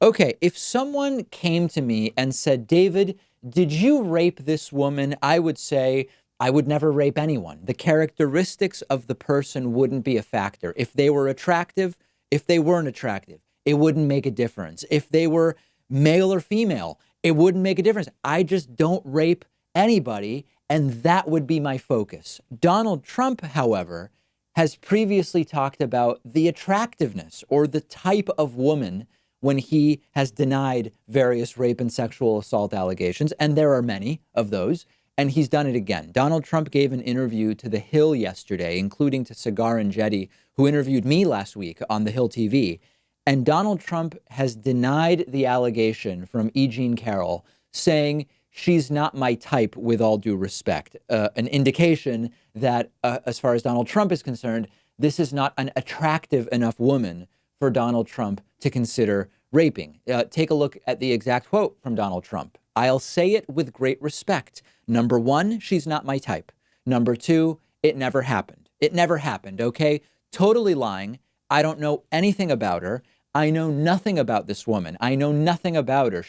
Okay, if someone came to me and said, David, did you rape this woman? I would say, I would never rape anyone. The characteristics of the person wouldn't be a factor. If they were attractive, if they weren't attractive, it wouldn't make a difference. If they were male or female, it wouldn't make a difference. I just don't rape anybody, and that would be my focus. Donald Trump, however, has previously talked about the attractiveness or the type of woman when he has denied various rape and sexual assault allegations, and there are many of those, and he's done it again. Donald Trump gave an interview to The Hill yesterday, including to Cigar and Jetty, who interviewed me last week on The Hill TV. And Donald Trump has denied the allegation from E. Jean Carroll, saying she's not my type, with all due respect. An indication that, as far as Donald Trump is concerned, this is not an attractive enough woman for Donald Trump to consider raping. Take a look at the exact quote from Donald Trump. I'll say it with great respect. Number one, she's not my type. Number two, it never happened. It never happened, okay? Totally lying. I don't know anything about her. I know nothing about this woman. I know nothing about her.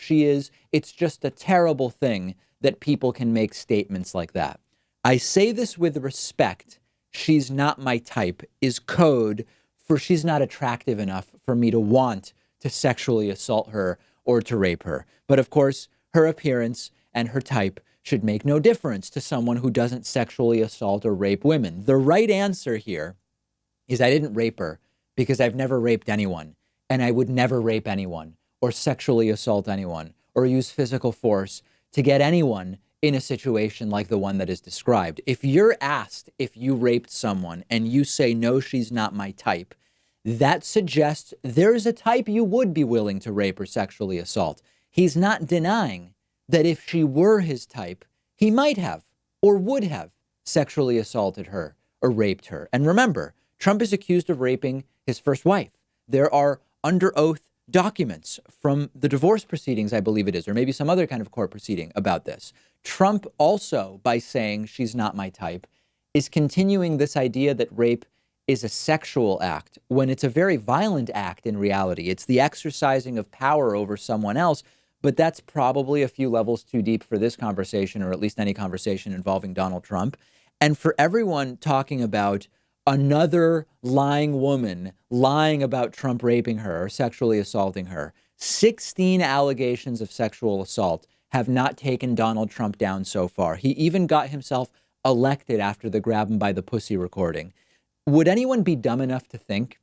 It's just a terrible thing that people can make statements like that. I say this with respect. She's not my type is code for she's not attractive enough for me to want to sexually assault her or to rape her. But of course, her appearance and her type should make no difference to someone who doesn't sexually assault or rape women. The right answer here is I didn't rape her because I've never raped anyone, and I would never rape anyone or sexually assault anyone or use physical force to get anyone in a situation like the one that is described. If you're asked if you raped someone and you say, no, she's not my type, that suggests there's a type you would be willing to rape or sexually assault. He's not denying that if she were his type, he might have or would have sexually assaulted her or raped her. And remember, Trump is accused of raping his first wife. There are under oath documents from the divorce proceedings, I believe it is, or maybe some other kind of court proceeding about this. Trump also, by saying she's not my type, is continuing this idea that rape is a sexual act when it's a very violent act in reality. It's the exercising of power over someone else, but that's probably a few levels too deep for this conversation, or at least any conversation involving Donald Trump. And for everyone talking about another lying woman lying about Trump raping her or sexually assaulting her, 16 allegations of sexual assault have not taken Donald Trump down so far. He even got himself elected after the grab him by the pussy recording. Would anyone be dumb enough to think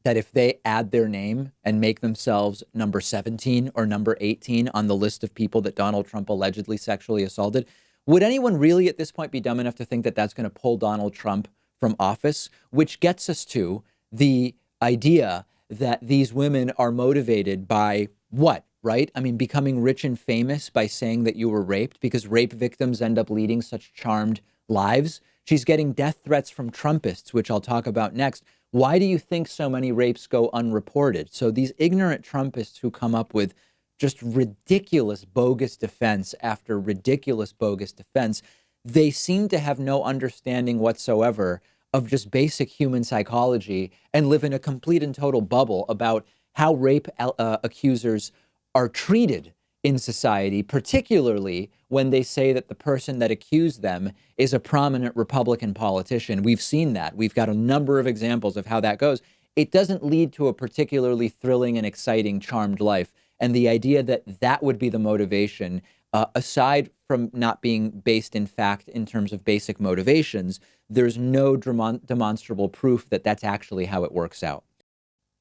that if they add their name and make themselves number 17 or number 18 on the list of people that Donald Trump allegedly sexually assaulted, would anyone really at this point be dumb enough to think that that's going to pull Donald Trump from office? Which gets us to the idea that these women are motivated by what, right? I mean, becoming rich and famous by saying that you were raped, because rape victims end up leading such charmed lives. She's getting death threats from Trumpists, which I'll talk about next. Why do you think so many rapes go unreported? So these ignorant Trumpists who come up with just ridiculous, bogus defense after ridiculous, bogus defense, they seem to have no understanding whatsoever of just basic human psychology and live in a complete and total bubble about how rape accusers are treated in society, particularly when they say that the person that accused them is a prominent Republican politician. We've seen that. We've got a number of examples of how that goes. It doesn't lead to a particularly thrilling and exciting, charmed life. And the idea that that would be the motivation, aside from not being based in fact in terms of basic motivations, there's no demonstrable proof that that's actually how it works out.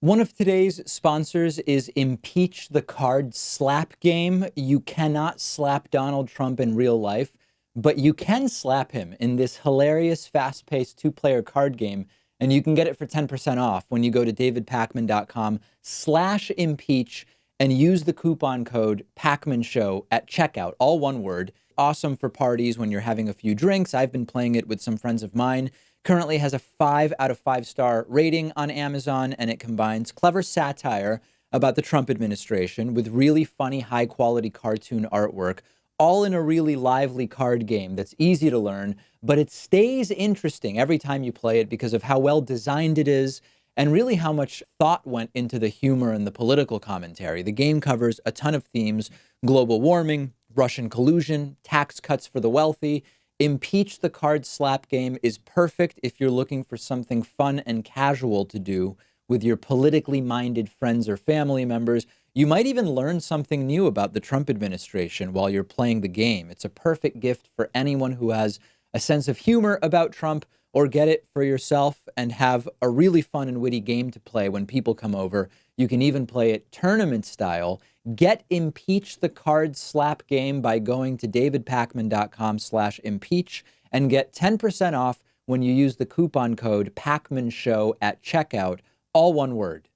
One of today's sponsors is Impeach the Card Slap Game. You cannot slap Donald Trump in real life, but you can slap him in this hilarious, fast-paced two-player card game, and you can get it for 10% off when you go to davidpakman.com/impeach and use the coupon code PakmanShow at checkout, all one word. Awesome for parties when you're having a few drinks. I've been playing it with some friends of mine. Currently has a 5 out of 5 star rating on Amazon, and it combines clever satire about the Trump administration with really funny, high quality cartoon artwork, all in a really lively card game that's easy to learn, but it stays interesting every time you play it because of how well designed it is and really how much thought went into the humor and the political commentary. The game covers a ton of themes: global warming, Russian collusion, tax cuts for the wealthy. Impeach the Card Slap game is perfect if you're looking for something fun and casual to do with your politically minded friends or family members. You might even learn something new about the Trump administration while you're playing the game. It's a perfect gift for anyone who has a sense of humor about Trump, or get it for yourself and have a really fun and witty game to play when people come over. You can even play it tournament style. Get Impeach the Card Slap game by going to davidpakman.com/impeach and get 10% off when you use the coupon code PakmanShow at checkout, all one word.